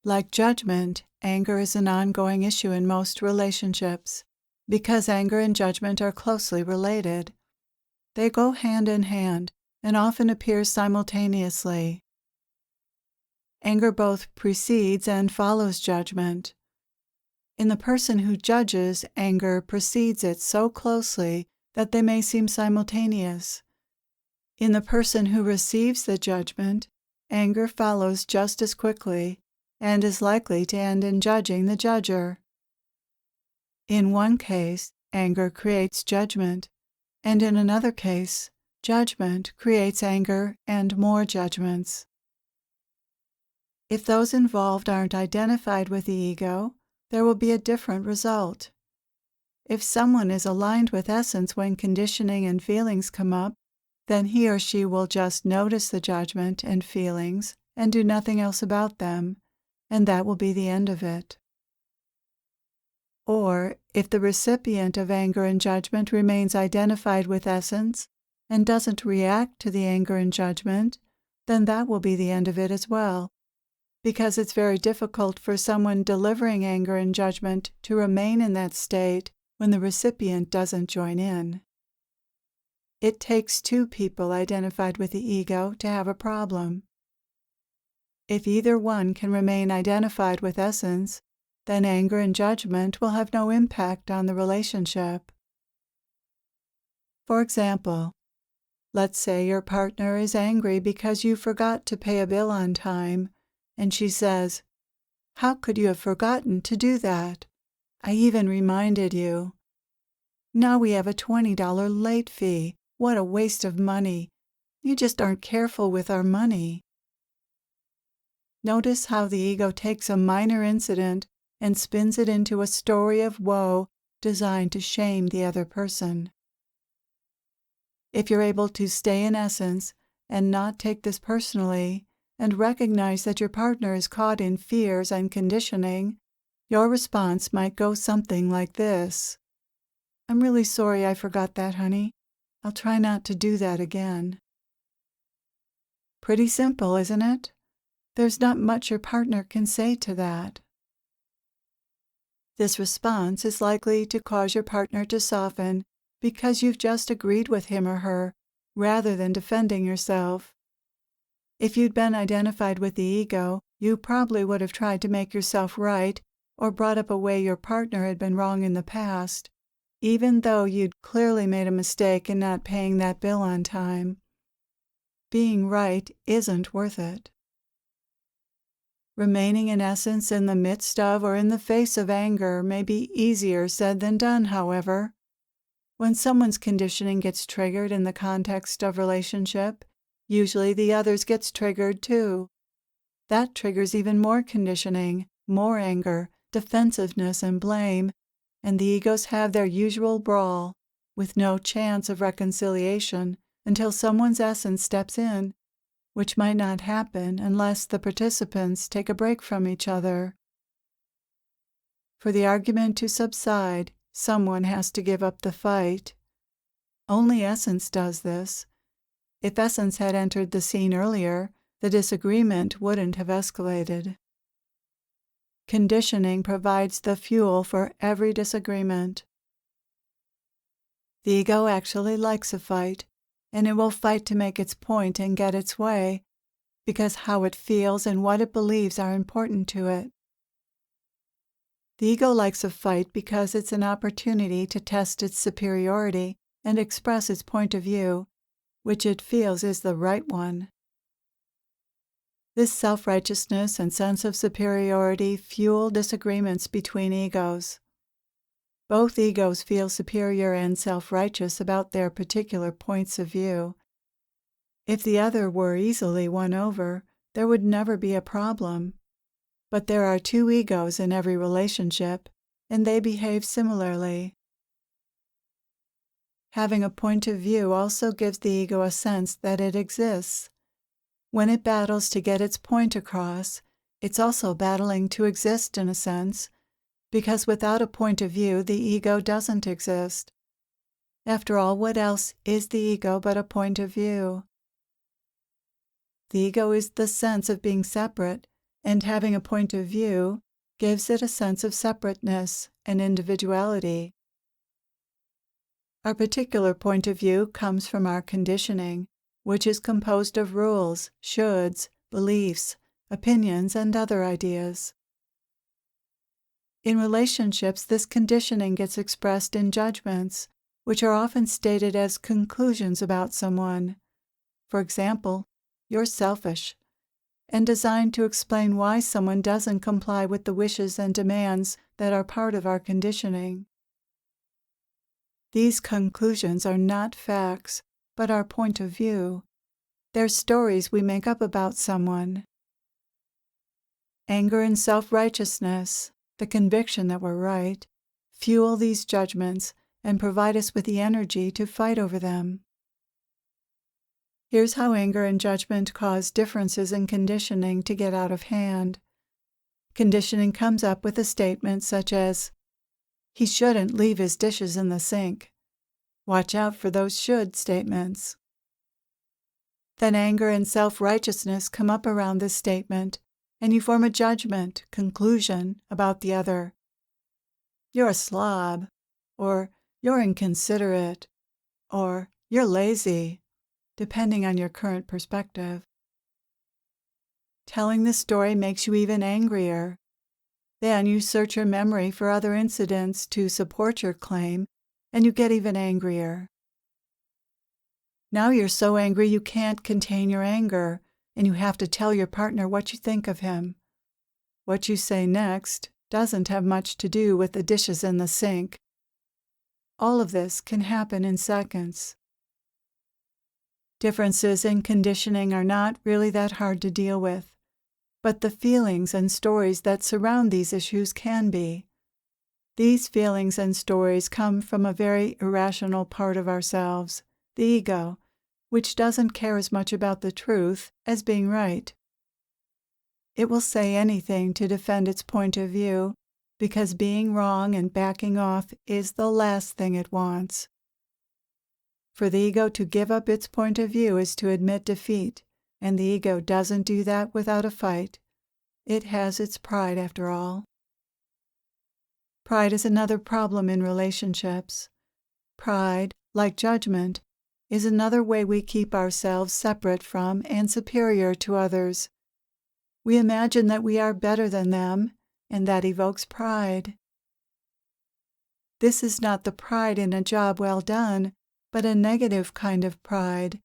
Like judgment, anger is an ongoing issue in most relationships because anger and judgment are closely related. They go hand in hand and often appear simultaneously. Anger both precedes and follows judgment. In the person who judges, anger precedes it so closely that they may seem simultaneous. In the person who receives the judgment, anger follows just as quickly and is likely to end in judging the judger. In one case, anger creates judgment, and in another case, judgment creates anger and more judgments. If those involved aren't identified with the ego, there will be a different result. If someone is aligned with essence when conditioning and feelings come up, then he or she will just notice the judgment and feelings and do nothing else about them, and that will be the end of it. Or, if the recipient of anger and judgment remains identified with essence and doesn't react to the anger and judgment, then that will be the end of it as well, because it's very difficult for someone delivering anger and judgment to remain in that state when the recipient doesn't join in. It takes two people identified with the ego to have a problem. If either one can remain identified with essence, then anger and judgment will have no impact on the relationship. For example, let's say your partner is angry because you forgot to pay a bill on time, and she says, "How could you have forgotten to do that? I even reminded you. Now we have a $20 late fee. What a waste of money. You just aren't careful with our money." Notice how the ego takes a minor incident and spins it into a story of woe designed to shame the other person. If you're able to stay in essence and not take this personally, and recognize that your partner is caught in fears and conditioning, your response might go something like this: "I'm really sorry I forgot that, honey. I'll try not to do that again." Pretty simple, isn't it? There's not much your partner can say to that. This response is likely to cause your partner to soften because you've just agreed with him or her rather than defending yourself. If you'd been identified with the ego, you probably would have tried to make yourself right or brought up a way your partner had been wrong in the past, even though you'd clearly made a mistake in not paying that bill on time. Being right isn't worth it. Remaining in essence in the midst of or in the face of anger may be easier said than done, however. When someone's conditioning gets triggered in the context of relationship, usually the other's gets triggered too. That triggers even more conditioning, more anger, defensiveness, and blame, and the egos have their usual brawl, with no chance of reconciliation until someone's essence steps in, which might not happen unless the participants take a break from each other. For the argument to subside, someone has to give up the fight. Only essence does this. If essence had entered the scene earlier, the disagreement wouldn't have escalated. Conditioning provides the fuel for every disagreement. The ego actually likes a fight, and it will fight to make its point and get its way, because how it feels and what it believes are important to it. The ego likes a fight because it's an opportunity to test its superiority and express its point of view, which it feels is the right one. This self-righteousness and sense of superiority fuel disagreements between egos. Both egos feel superior and self-righteous about their particular points of view. If the other were easily won over, there would never be a problem. But there are two egos in every relationship, and they behave similarly. Having a point of view also gives the ego a sense that it exists. When it battles to get its point across, it's also battling to exist in a sense, because without a point of view, the ego doesn't exist. After all, what else is the ego but a point of view? The ego is the sense of being separate, and having a point of view gives it a sense of separateness and individuality. Our particular point of view comes from our conditioning, which is composed of rules, shoulds, beliefs, opinions, and other ideas. In relationships, this conditioning gets expressed in judgments, which are often stated as conclusions about someone. For example, "You're selfish," and designed to explain why someone doesn't comply with the wishes and demands that are part of our conditioning. These conclusions are not facts, but our point of view. They're stories we make up about someone. Anger and self-righteousness, the conviction that we're right, fuel these judgments and provide us with the energy to fight over them. Here's how anger and judgment cause differences in conditioning to get out of hand. Conditioning comes up with a statement such as, "He shouldn't leave his dishes in the sink." Watch out for those should statements. Then anger and self-righteousness come up around this statement, and you form a judgment, conclusion about the other. "You're a slob," or "You're inconsiderate," or "You're lazy," depending on your current perspective. Telling this story makes you even angrier. Then you search your memory for other incidents to support your claim, and you get even angrier. Now you're so angry you can't contain your anger, and you have to tell your partner what you think of him. What you say next doesn't have much to do with the dishes in the sink. All of this can happen in seconds. Differences in conditioning are not really that hard to deal with, but the feelings and stories that surround these issues can be. These feelings and stories come from a very irrational part of ourselves, the ego, which doesn't care as much about the truth as being right. It will say anything to defend its point of view, because being wrong and backing off is the last thing it wants. For the ego to give up its point of view is to admit defeat, and the ego doesn't do that without a fight. It has its pride, after all. Pride is another problem in relationships. Pride, like judgment, is another way we keep ourselves separate from and superior to others. We imagine that we are better than them, and that evokes pride. This is not the pride in a job well done, but a negative kind of pride,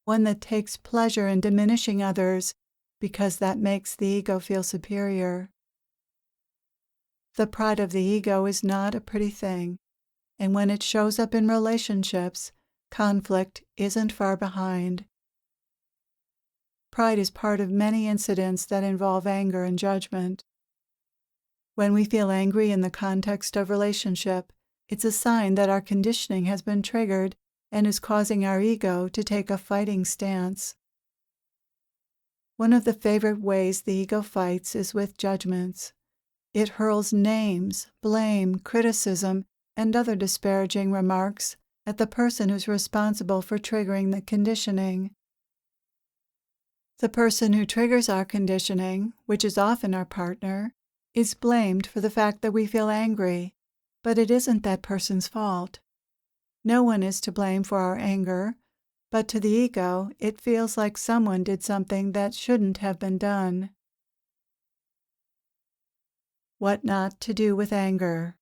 one that takes pleasure in diminishing others because that makes the ego feel superior. The pride of the ego is not a pretty thing, and when it shows up in relationships, conflict isn't far behind. Pride is part of many incidents that involve anger and judgment. When we feel angry in the context of relationship, it's a sign that our conditioning has been triggered and is causing our ego to take a fighting stance. One of the favorite ways the ego fights is with judgments. It hurls names, blame, criticism, and other disparaging remarks at the person who's responsible for triggering the conditioning. The person who triggers our conditioning, which is often our partner, is blamed for the fact that we feel angry, but it isn't that person's fault. No one is to blame for our anger, but to the ego, it feels like someone did something that shouldn't have been done. What not to do with anger.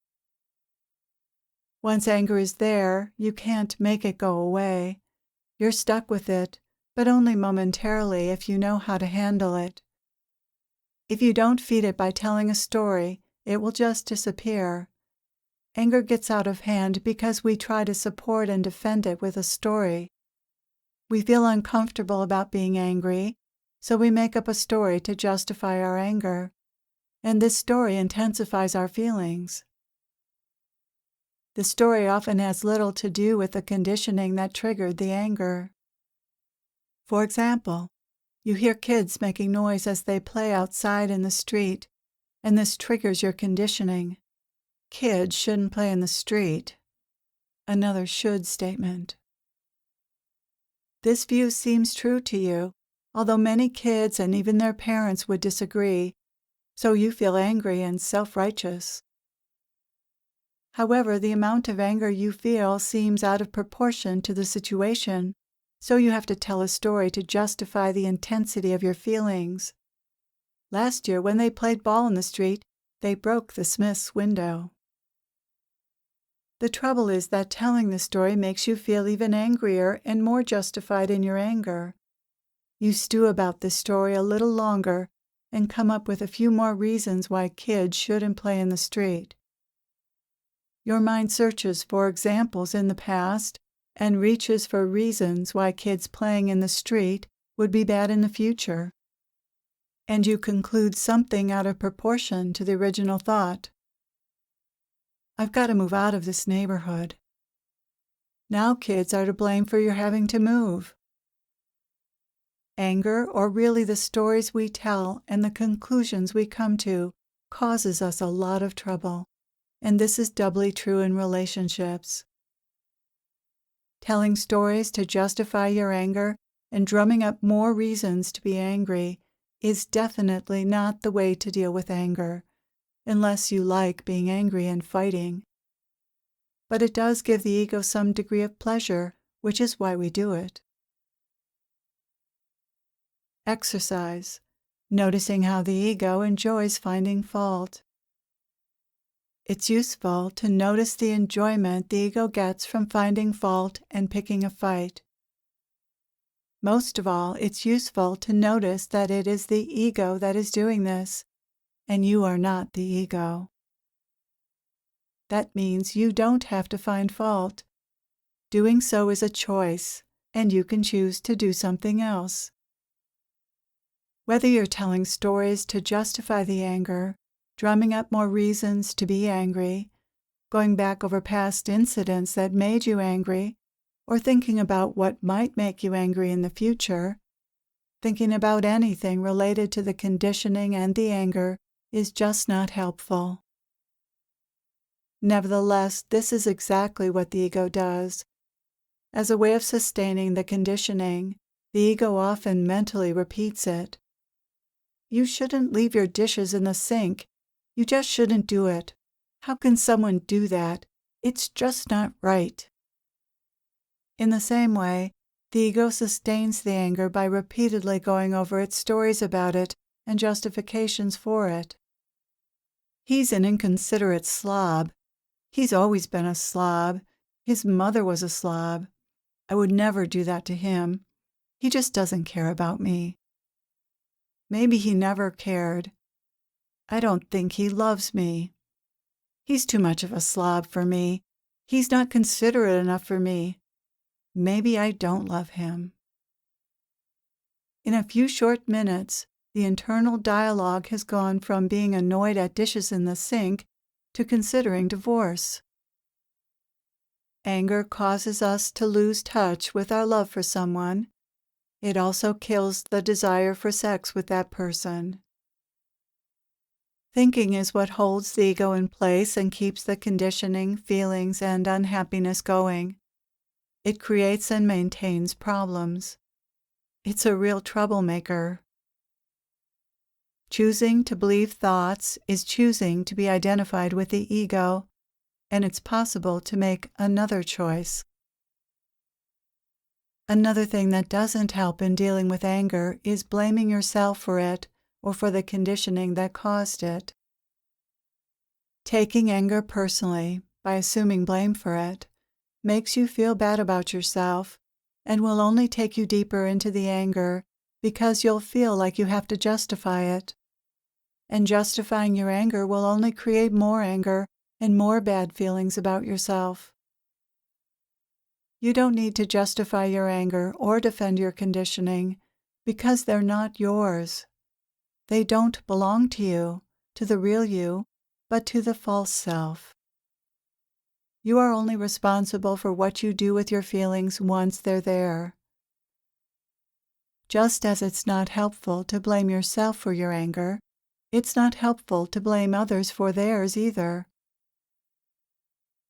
Once anger is there, you can't make it go away. You're stuck with it, but only momentarily if you know how to handle it. If you don't feed it by telling a story, it will just disappear. Anger gets out of hand because we try to support and defend it with a story. We feel uncomfortable about being angry, so we make up a story to justify our anger, and this story intensifies our feelings. The story often has little to do with the conditioning that triggered the anger. For example, you hear kids making noise as they play outside in the street, and this triggers your conditioning. Kids shouldn't play in the street. Another should statement. This view seems true to you, although many kids and even their parents would disagree so you feel angry and self-righteous. However, the amount of anger you feel seems out of proportion to the situation, so you have to tell a story to justify the intensity of your feelings. Last year, when they played ball in the street, they broke the Smiths' window. The trouble is that telling the story makes you feel even angrier and more justified in your anger. You stew about the story a little longer and come up with a few more reasons why kids shouldn't play in the street. Your mind searches for examples in the past and reaches for reasons why kids playing in the street would be bad in the future. And you conclude something out of proportion to the original thought. I've got to move out of this neighborhood. Now kids are to blame for your having to move. Anger, or really the stories we tell and the conclusions we come to, causes us a lot of trouble, and this is doubly true in relationships. Telling stories to justify your anger and drumming up more reasons to be angry is definitely not the way to deal with anger, unless you like being angry and fighting. But it does give the ego some degree of pleasure, which is why we do it. Exercise. Noticing how the ego enjoys finding fault. It's useful to notice the enjoyment the ego gets from finding fault and picking a fight. Most of all, it's useful to notice that it is the ego that is doing this, and you are not the ego. That means you don't have to find fault. Doing so is a choice, and you can choose to do something else. Whether you're telling stories to justify the anger, drumming up more reasons to be angry, going back over past incidents that made you angry, or thinking about what might make you angry in the future, thinking about anything related to the conditioning and the anger is just not helpful. Nevertheless, this is exactly what the ego does. As a way of sustaining the conditioning, the ego often mentally repeats it. You shouldn't leave your dishes in the sink. You just shouldn't do it. How can someone do that? It's just not right. In the same way, the ego sustains the anger by repeatedly going over its stories about it and justifications for it. He's an inconsiderate slob. He's always been a slob. His mother was a slob. I would never do that to him. He just doesn't care about me. Maybe he never cared. I don't think he loves me. He's too much of a slob for me. He's not considerate enough for me. Maybe I don't love him. In a few short minutes, the internal dialogue has gone from being annoyed at dishes in the sink to considering divorce. Anger causes us to lose touch with our love for someone. It also kills the desire for sex with that person. Thinking is what holds the ego in place and keeps the conditioning, feelings, and unhappiness going. It creates and maintains problems. It's a real troublemaker. Choosing to believe thoughts is choosing to be identified with the ego, and it's possible to make another choice. Another thing that doesn't help in dealing with anger is blaming yourself for it or for the conditioning that caused it. Taking anger personally, by assuming blame for it, makes you feel bad about yourself and will only take you deeper into the anger because you'll feel like you have to justify it. And justifying your anger will only create more anger and more bad feelings about yourself. You don't need to justify your anger or defend your conditioning because they're not yours. They don't belong to you, to the real you, but to the false self. You are only responsible for what you do with your feelings once they're there. Just as it's not helpful to blame yourself for your anger, it's not helpful to blame others for theirs either.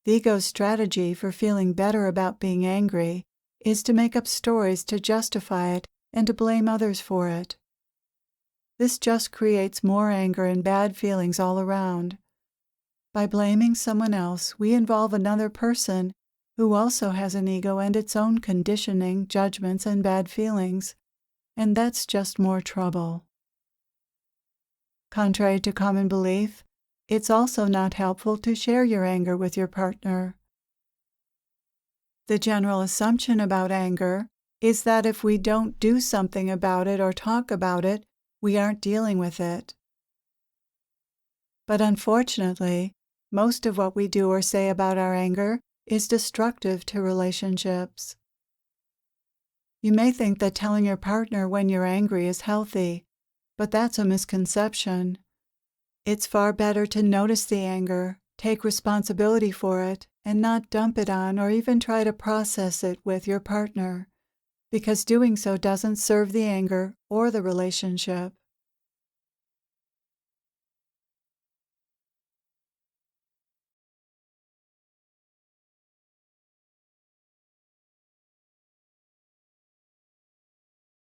The ego's strategy for feeling better about being angry is to make up stories to justify it and to blame others for it. This just creates more anger and bad feelings all around. By blaming someone else, we involve another person who also has an ego and its own conditioning, judgments, and bad feelings, and that's just more trouble. Contrary to common belief, it's also not helpful to share your anger with your partner. The general assumption about anger is that if we don't do something about it or talk about it, we aren't dealing with it. But unfortunately, most of what we do or say about our anger is destructive to relationships. You may think that telling your partner when you're angry is healthy, but that's a misconception. It's far better to notice the anger, take responsibility for it, and not dump it on or even try to process it with your partner, because doing so doesn't serve the anger or the relationship.